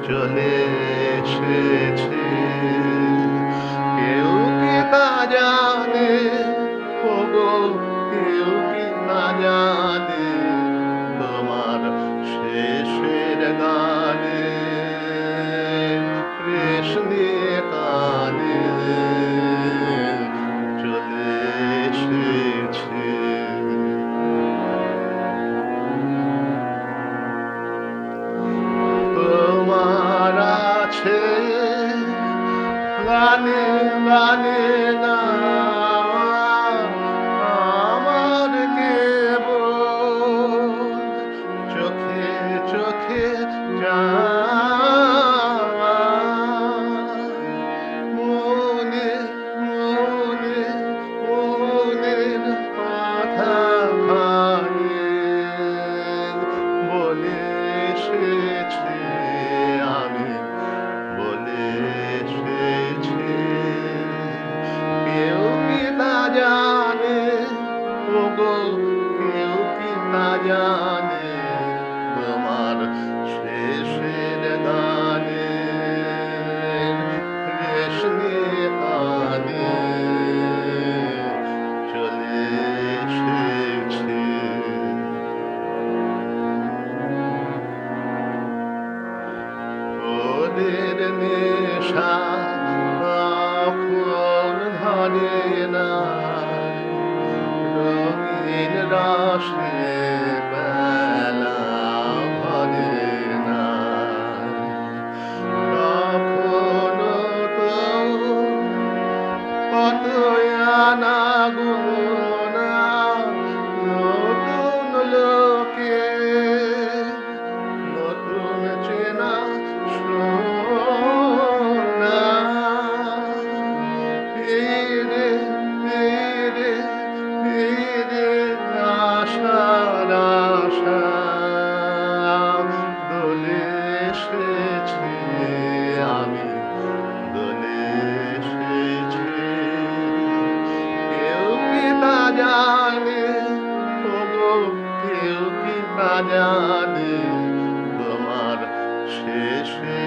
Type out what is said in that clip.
চলে এসেছে, কেউ কি তা জানে, ওগো কেউ কি তা জানে, তোমার শেষের গানে কৃষ্ণে কানে চলে এসেছে। তোমার আছে গানে গানে না আমার কেবল চোখে চোখে মনে মনে মনের কথা খানে বলে এসেছি আমি, বলে এসেছি কেউ কি তা জানে, ওগো কেউ কি তা জানে, তোমার শেষের গানে কৃষ্ণে কানে চলে এসেছে। ওদের নেশা কখন ধরে না, রঙিন রসে বেলা ভরে না, কখনো তো কত আনা গোনা নতুন লোকে নতুন চেনা সোনা ফিরে ফিরে ফিরে আশার আশা দোলে এসেছি আমি, দোলে এসেছি কেউ কি তা জানে, ওগো কেউ কি তা জানে, তোমার শেষে